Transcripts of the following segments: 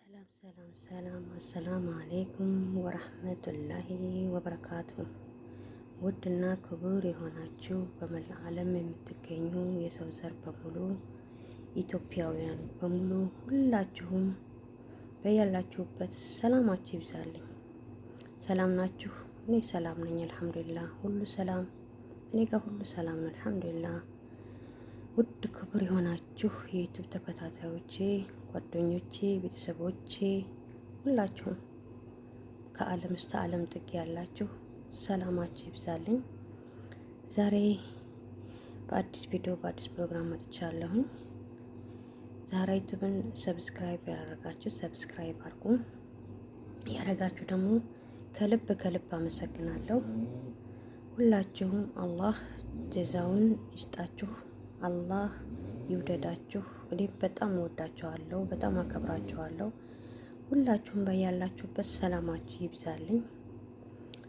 ሰላም አሰላሙ አሌይኩም ወረህመቱላሂ ወበረካቱ። ውድና ክቡር የሆናችሁ በመላ ዓለም የምትገኙ የሰው ዘር በሙሉ ኢትዮጵያውያን በሙሉ ሁላችሁም በያላችሁበት ሰላማችሁ ይብዛልኝ። ሰላም ናችሁ? እኔ ሰላም ነኝ አልሐምዱሊላህ። ሁሉ ሰላም እኔ ጋር ሁሉ ሰላም ነው አልሐምዱሊላህ። ውድ ክቡር የሆናችሁ የዩቱብ ተከታታዮቼ፣ ጓደኞቼ፣ ቤተሰቦቼ ሁላችሁም ከዓለም እስከ ዓለም ጥግ ያላችሁ ሰላማችሁ ይብዛልኝ። ዛሬ በአዲስ ቪዲዮ በአዲስ ፕሮግራም መጥቻለሁኝ። ዛሬ ዩቱብን ሰብስክራይብ ያደረጋችሁ ሰብስክራይብ አድርጉ፣ ያደረጋችሁ ደግሞ ከልብ ከልብ አመሰግናለሁ። ሁላችሁም አላህ ጀዛውን ይስጣችሁ፣ አላህ ይውደዳችሁ። እኔም በጣም እወዳችኋለሁ፣ በጣም አከብራችኋለሁ። ሁላችሁም በያላችሁበት ሰላማችሁ ይብዛልኝ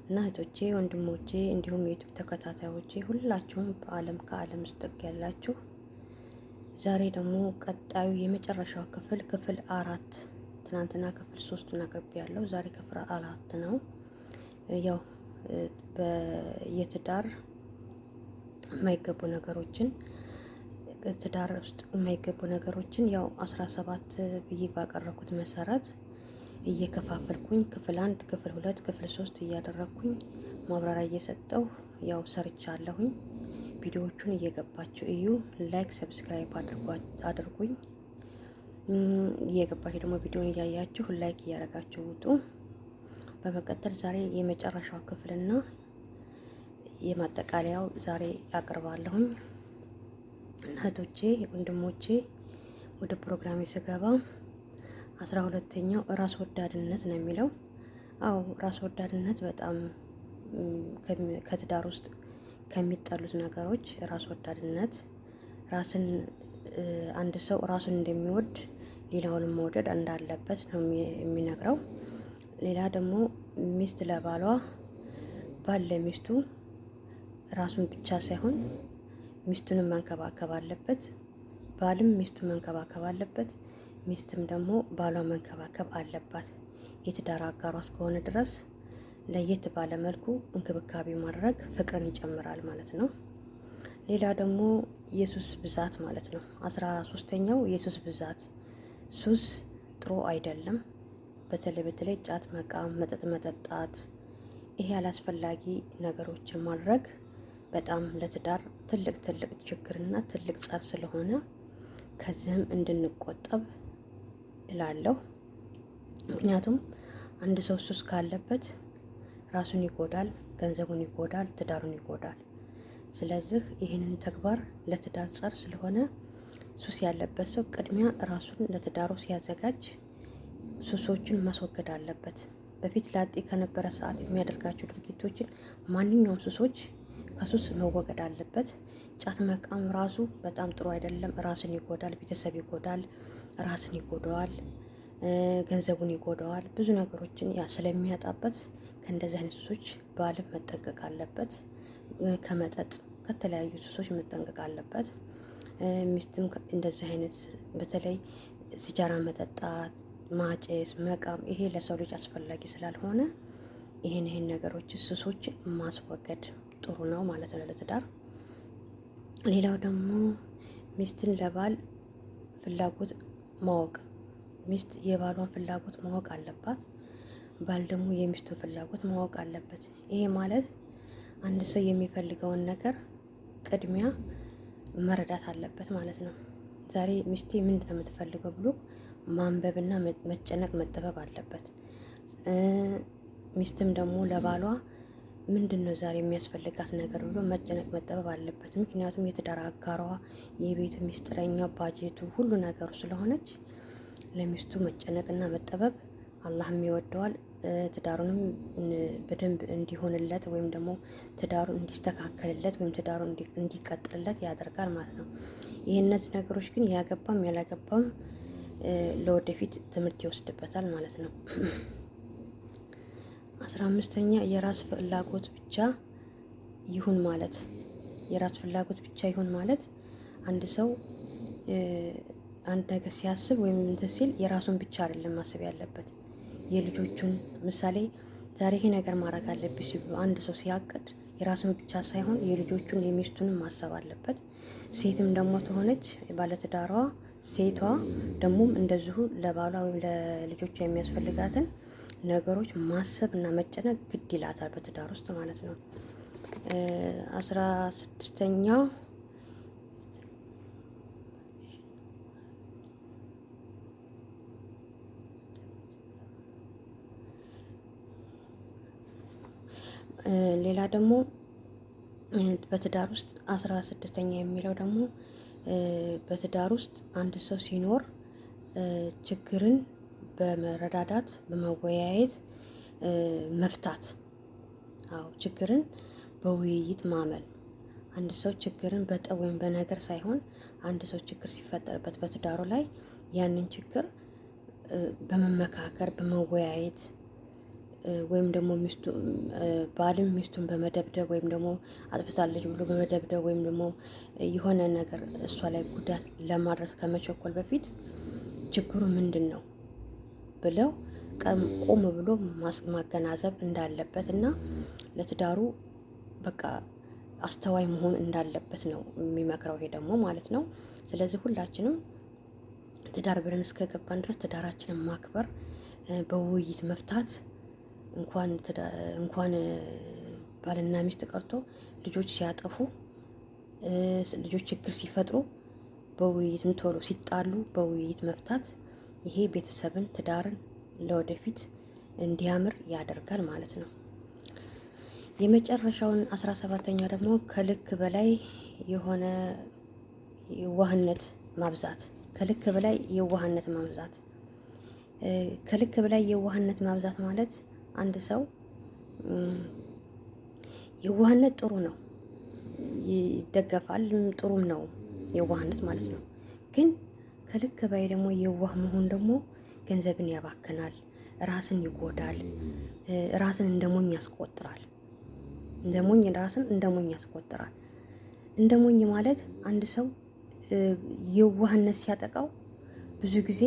እና እህቶቼ፣ ወንድሞቼ እንዲሁም የዩቱብ ተከታታዮቼ ሁላችሁም በዓለም ከዓለም ውስጥ ያላችሁ ዛሬ ደግሞ ቀጣዩ የመጨረሻው ክፍል 4 ትናንትና ክፍል 3 አቅርቤ ያለው ዛሬ ክፍል 4 ነው። ያው የትዳር የማይገቡ ነገሮችን ትዳር ውስጥ የማይገቡ ነገሮችን ያው 17 ብዬ ባቀረብኩት መሰረት እየከፋፈልኩኝ ክፍል 1 ክፍል 2 ክፍል 3 እያደረግኩኝ ማብራሪያ እየሰጠው ያው ሰርቻለሁኝ። ቪዲዮዎቹን እየገባችሁ እዩ፣ ላይክ ሰብስክራይብ አድርጉኝ። እየገባችሁ ደግሞ ቪዲዮውን እያያችሁ ላይክ እያደረጋችሁ ውጡ። በመቀጠል ዛሬ የመጨረሻው ክፍልና የማጠቃለያው ዛሬ አቅርባለሁኝ። እህቶቼ ወንድሞቼ፣ ወደ ፕሮግራሜ ስገባ 12ኛው ራስ ወዳድነት ነው የሚለው። አዎ ራስ ወዳድነት በጣም ከትዳር ውስጥ ከሚጠሉት ነገሮች ራስ ወዳድነት፣ ራስን አንድ ሰው ራሱን እንደሚወድ ሌላውንም መውደድ እንዳለበት ነው የሚነግረው። ሌላ ደግሞ ሚስት ለባሏ፣ ባል ለሚስቱ ራሱን ብቻ ሳይሆን ሚስቱንም መንከባከብ አለበት። ባልም ሚስቱን መንከባከብ አለበት። ሚስትም ደግሞ ባሏ መንከባከብ አለባት። የትዳር አጋሯ እስከሆነ ድረስ ለየት ባለ መልኩ እንክብካቤ ማድረግ ፍቅርን ይጨምራል ማለት ነው። ሌላ ደግሞ የሱስ ብዛት ማለት ነው። 13ኛው የሱስ ብዛት። ሱስ ጥሩ አይደለም። በተለይ ጫት መቃም፣ መጠጥ መጠጣት፣ ይሄ አላስፈላጊ ነገሮችን ማድረግ በጣም ለትዳር ትልቅ ችግርና ትልቅ ጸር ስለሆነ ከዚህም እንድንቆጠብ እላለሁ። ምክንያቱም አንድ ሰው ሱስ ካለበት ራሱን ይጎዳል፣ ገንዘቡን ይጎዳል፣ ትዳሩን ይጎዳል። ስለዚህ ይህንን ተግባር ለትዳር ጸር ስለሆነ ሱስ ያለበት ሰው ቅድሚያ ራሱን ለትዳሩ ሲያዘጋጅ ሱሶችን ማስወገድ አለበት። በፊት ላጤ ከነበረ ሰዓት የሚያደርጋቸው ድርጊቶችን ማንኛውም ሱሶች ከሱስ መወገድ አለበት። ጫት መቃም ራሱ በጣም ጥሩ አይደለም። ራስን ይጎዳል፣ ቤተሰብ ይጎዳል፣ ራስን ይጎዳዋል፣ ገንዘቡን ይጎዳዋል። ብዙ ነገሮችን ስለሚያጣበት ከእንደዚህ አይነት ሱሶች ባልም መጠንቀቅ አለበት። ከመጠጥ ከተለያዩ ሱሶች መጠንቀቅ አለበት። ሚስትም እንደዚህ አይነት በተለይ ሲጃራ መጠጣት፣ ማጨስ፣ መቃም ይሄ ለሰው ልጅ አስፈላጊ ስላልሆነ ይህን ነገሮች ሱሶች ማስወገድ ጥሩ ነው ማለት ነው ለትዳር። ሌላው ደግሞ ሚስትን ለባል ፍላጎት ማወቅ። ሚስት የባሏን ፍላጎት ማወቅ አለባት። ባል ደግሞ የሚስቱን ፍላጎት ማወቅ አለበት። ይሄ ማለት አንድ ሰው የሚፈልገውን ነገር ቅድሚያ መረዳት አለበት ማለት ነው። ዛሬ ሚስቴ ምንድን ነው የምትፈልገው ብሎ ማንበብና መጨነቅ መጠበብ አለበት። ሚስትም ደግሞ ለባሏ ምንድን ነው ዛሬ የሚያስፈልጋት ነገር ብሎ መጨነቅ መጠበብ አለበት። ምክንያቱም የትዳር አጋሯ፣ የቤቱ ሚስጥረኛ፣ ባጀቱ ሁሉ ነገሩ ስለሆነች ለሚስቱ መጨነቅና መጠበብ አላህም ይወደዋል። ትዳሩንም በደንብ እንዲሆንለት ወይም ደግሞ ትዳሩ እንዲስተካከልለት ወይም ትዳሩ እንዲቀጥልለት ያደርጋል ማለት ነው። እነዚህ ነገሮች ግን ያገባም ያላገባም ለወደፊት ትምህርት ይወስድበታል ማለት ነው። 15ኛ የራስ ፍላጎት ብቻ ይሁን ማለት። የራስ ፍላጎት ብቻ ይሁን ማለት አንድ ሰው አንድ ነገር ሲያስብ ወይም እንትን ሲል የራሱን ብቻ አይደለም ማሰብ ያለበት የልጆቹን። ምሳሌ ዛሬ ይሄ ነገር ማድረግ አለብኝ ሲሉ አንድ ሰው ሲያቅድ የራሱን ብቻ ሳይሆን የልጆቹን የሚስቱንም ማሰብ አለበት። ሴትም ደግሞ ተሆነች ባለትዳሯ ሴቷ ደግሞም እንደዚሁ ለባሏ ወይም ለልጆቿ የሚያስፈልጋትን ነገሮች ማሰብ እና መጨነቅ ግድ ይላታል በትዳር ውስጥ ማለት ነው። 16ኛው ሌላ ደግሞ በትዳር ውስጥ 16ኛ የሚለው ደግሞ በትዳር ውስጥ አንድ ሰው ሲኖር ችግርን በመረዳዳት በመወያየት መፍታት። አዎ ችግርን በውይይት ማመን። አንድ ሰው ችግርን በጠብ ወይም በነገር ሳይሆን አንድ ሰው ችግር ሲፈጠርበት በትዳሩ ላይ ያንን ችግር በመመካከር በመወያየት ወይም ደግሞ ባልም ሚስቱን በመደብደብ ወይም ደግሞ አጥፍታለች ብሎ በመደብደብ ወይም ደግሞ የሆነ ነገር እሷ ላይ ጉዳት ለማድረስ ከመቸኮል በፊት ችግሩ ምንድን ነው ብለው ቆም ብሎ ማገናዘብ እንዳለበት እና ለትዳሩ በቃ አስተዋይ መሆን እንዳለበት ነው የሚመክረው ይሄ ደግሞ ማለት ነው። ስለዚህ ሁላችንም ትዳር ብለን እስከገባን ድረስ ትዳራችንን ማክበር በውይይት መፍታት እንኳን ባልና ሚስት ቀርቶ ልጆች ሲያጠፉ ልጆች ችግር ሲፈጥሩ በውይይት ቶሎ ሲጣሉ በውይይት መፍታት ይሄ ቤተሰብን ትዳርን ለወደፊት እንዲያምር ያደርጋል ማለት ነው። የመጨረሻውን 17ኛ ደግሞ ከልክ በላይ የሆነ የዋህነት ማብዛት። ከልክ በላይ የዋህነት ማብዛት ከልክ በላይ የዋህነት ማብዛት ማለት አንድ ሰው የዋህነት ጥሩ ነው፣ ይደገፋል፣ ጥሩም ነው የዋህነት ማለት ነው። ግን ከልክ በላይ ደግሞ የዋህ መሆን ደግሞ ገንዘብን ያባክናል፣ ራስን ይጎዳል፣ ራስን እንደሞኝ ያስቆጥራል። እንደሞኝ ራስን እንደሞኝ ያስቆጥራል። እንደሞኝ ማለት አንድ ሰው የዋህነት ሲያጠቃው ብዙ ጊዜ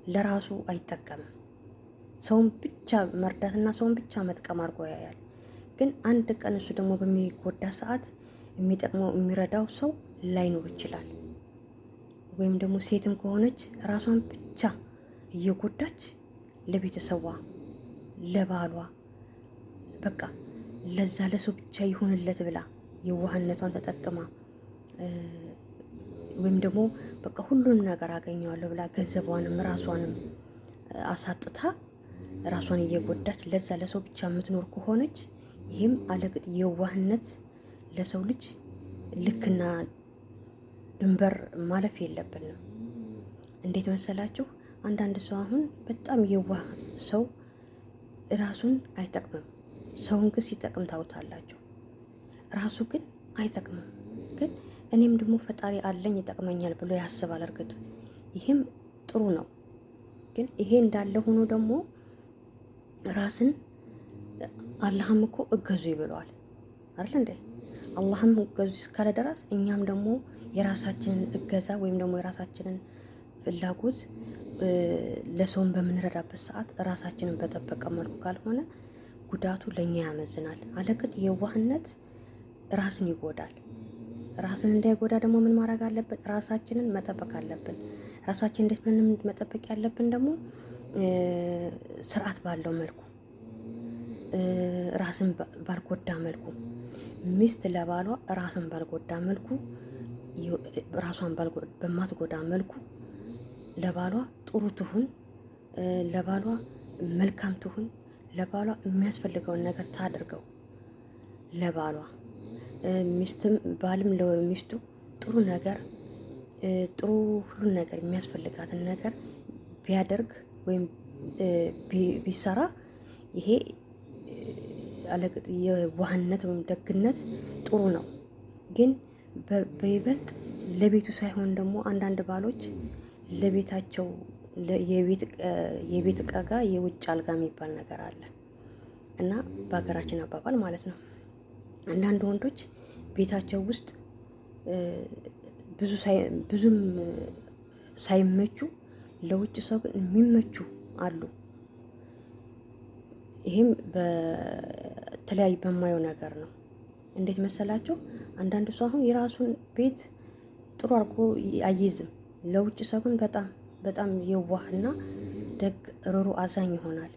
ለራሱ አይጠቀምም። ሰውን ብቻ መርዳትና ሰውን ብቻ መጥቀም አድርጎ ያያል። ግን አንድ ቀን እሱ ደግሞ በሚጎዳ ሰዓት የሚጠቅመው የሚረዳው ሰው ላይኖር ይችላል። ወይም ደግሞ ሴትም ከሆነች ራሷን ብቻ እየጎዳች ለቤተሰቧ፣ ለባሏ በቃ ለዛ ለሰው ብቻ ይሁንለት ብላ የዋህነቷን ተጠቅማ ወይም ደግሞ በቃ ሁሉንም ነገር አገኘዋለሁ ብላ ገንዘቧንም ራሷንም አሳጥታ ራሷን እየጎዳች ለዛ ለሰው ብቻ የምትኖር ከሆነች ይህም አለቅጥ የዋህነት ለሰው ልጅ ልክና ድንበር ማለፍ የለብንም። እንዴት መሰላችሁ? አንዳንድ ሰው አሁን በጣም የዋህ ሰው ራሱን አይጠቅምም፣ ሰውን ግን ሲጠቅም ታውታላችሁ። ራሱ ግን አይጠቅምም። ግን እኔም ደግሞ ፈጣሪ አለኝ ይጠቅመኛል ብሎ ያስባል። እርግጥ ይህም ጥሩ ነው። ግን ይሄ እንዳለ ሆኖ ደግሞ ራስን አላህም እኮ እገዙ ይብለዋል አይደል እንዴ? አላህም እገዙ እስካለ ድረስ እኛም ደግሞ የራሳችንን እገዛ ወይም ደግሞ የራሳችንን ፍላጎት ለሰውን በምንረዳበት ሰዓት ራሳችንን በጠበቀ መልኩ ካልሆነ ጉዳቱ ለኛ ያመዝናል። አለቅጥ የዋህነት ራስን ይጎዳል። ራስን እንዳይጎዳ ደግሞ ምን ማድረግ አለብን? ራሳችንን መጠበቅ አለብን። ራሳችን እንዴት ብለን መጠበቅ ያለብን ደግሞ ስርዓት ባለው መልኩ ራስን ባልጎዳ መልኩ ሚስት ለባሏ ራስን ባልጎዳ መልኩ ራሷን በማትጎዳ መልኩ ለባሏ ጥሩ ትሁን፣ ለባሏ መልካም ትሁን፣ ለባሏ የሚያስፈልገውን ነገር ታድርገው። ለባሏ ሚስትም ባልም ለሚስቱ ጥሩ ነገር ጥሩ ሁሉን ነገር የሚያስፈልጋትን ነገር ቢያደርግ ወይም ቢሰራ ይሄ አለቅጥ የዋህነት ወይም ደግነት ጥሩ ነው። ግን በይበልጥ ለቤቱ ሳይሆን ደግሞ አንዳንድ ባሎች ለቤታቸው የቤት ዕቃ ጋር የውጭ አልጋ የሚባል ነገር አለ እና በሀገራችን አባባል ማለት ነው። አንዳንድ ወንዶች ቤታቸው ውስጥ ብዙም ሳይመቹ ለውጭ ሰው ግን የሚመቹ አሉ። ይሄም በተለያዩ በማየው ነገር ነው። እንዴት መሰላችሁ? አንዳንድ ሰው አሁን የራሱን ቤት ጥሩ አድርጎ አይይዝም። ለውጭ ሰው ግን በጣም በጣም የዋህና ደግ ሩሩ አዛኝ ይሆናል።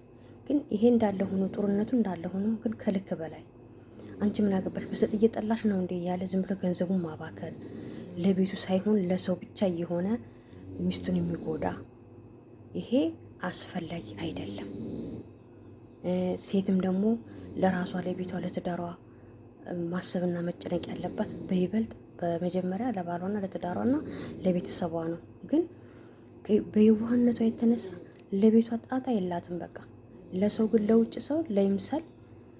ግን ይሄ እንዳለ ሆኖ ጥሩነቱ እንዳለ ሆኖ ግን ከልክ በላይ አንቺ ምን አገባሽ በሰጥ እየጠላሽ ነው እንዴ እያለ ዝም ብሎ ገንዘቡን ማባከል ለቤቱ ሳይሆን ለሰው ብቻ የሆነ ሚስቱን የሚጎዳ ይሄ አስፈላጊ አይደለም። ሴትም ደግሞ ለራሷ ለቤቷ ለትዳሯ ማሰብና መጨነቅ ያለባት በይበልጥ በመጀመሪያ ለባሏና ለትዳሯና ለቤተሰቧ ነው። ግን በየዋህነቷ የተነሳ ለቤቷ ጣጣ የላትም። በቃ ለሰው ግን ለውጭ ሰው ለይምሰል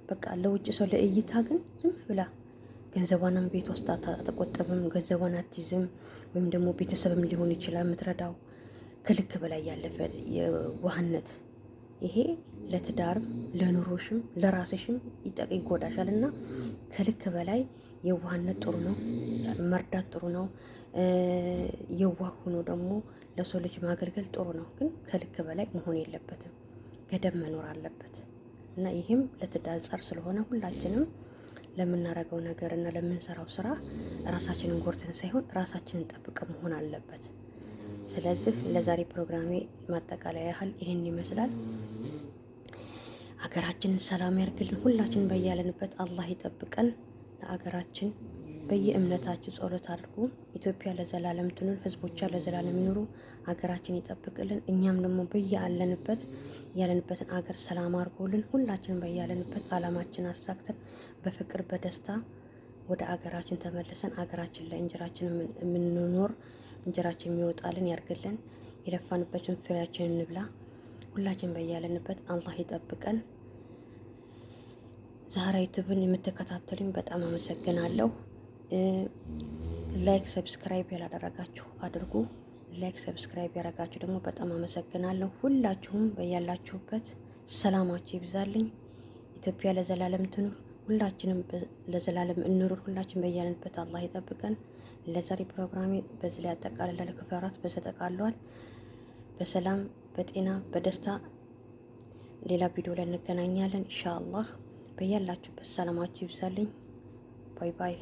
በቃ ለውጭ ሰው ለእይታ ግን ዝም ብላ ገንዘቧንም ቤት ውስጥ አትቆጥብም፣ ገንዘቧን አትይዝም። ወይም ደግሞ ቤተሰብም ሊሆን ይችላል የምትረዳው። ከልክ በላይ ያለፈ የዋህነት ይሄ ለትዳርም ለኑሮሽም ለራስሽም ይጎዳሻል። እና ከልክ በላይ የዋህነት ጥሩ ነው፣ መርዳት ጥሩ ነው። የዋህ ሆኖ ደግሞ ለሰው ልጅ ማገልገል ጥሩ ነው። ግን ከልክ በላይ መሆን የለበትም፣ ገደብ መኖር አለበት። እና ይህም ለትዳር ጸር ስለሆነ ሁላችንም ለምናረገው ነገር እና ለምንሰራው ስራ ራሳችንን ጎርተን ሳይሆን ራሳችንን ጠብቀን መሆን አለበት። ስለዚህ ለዛሬ ፕሮግራሜ ማጠቃለያ ያህል ይህን ይመስላል። ሀገራችንን ሰላም ያርግልን። ሁላችንን በያለንበት አላህ ይጠብቀን። ለሀገራችን በየእምነታችን ጸሎት አድርጉ። ኢትዮጵያ ለዘላለም ትኑር፣ ህዝቦቿ ለዘላለም ይኑሩ። ሀገራችን ይጠብቅልን። እኛም ደግሞ ያለንበትን አገር ሰላም አድርጎልን ሁላችንም በያለንበት አላማችን አሳክተን በፍቅር በደስታ ወደ አገራችን ተመልሰን አገራችን ላይ እንጀራችን የምንኖር እንጀራችን የሚወጣልን ያርግልን። የለፋንበትን ፍሬያችን እንብላ። ሁላችን በያለንበት አላህ ይጠብቀን። ዛህራ ዩቲዩብን የምትከታተሉኝ በጣም አመሰግናለሁ። ላይክ ሰብስክራይብ ያላደረጋችሁ አድርጉ። ላይክ ሰብስክራይብ ያደረጋችሁ ደግሞ በጣም አመሰግናለሁ። ሁላችሁም በያላችሁበት ሰላማችሁ ይብዛልኝ። ኢትዮጵያ ለዘላለም ትኑር። ሁላችንም ለዘላለም እንኑር። ሁላችን በያለንበት አላህ ይጠብቀን። ለዛሬ ፕሮግራሜ በዚህ ላይ አጠቃልላለሁ። ክፍል 4 በዚህ ተጠቃሏል። በሰላም በጤና በደስታ ሌላ ቪዲዮ ላይ እንገናኛለን ኢንሻአላህ። በያላችሁበት ሰላማችሁ ይብዛልኝ። ባይ ባይ።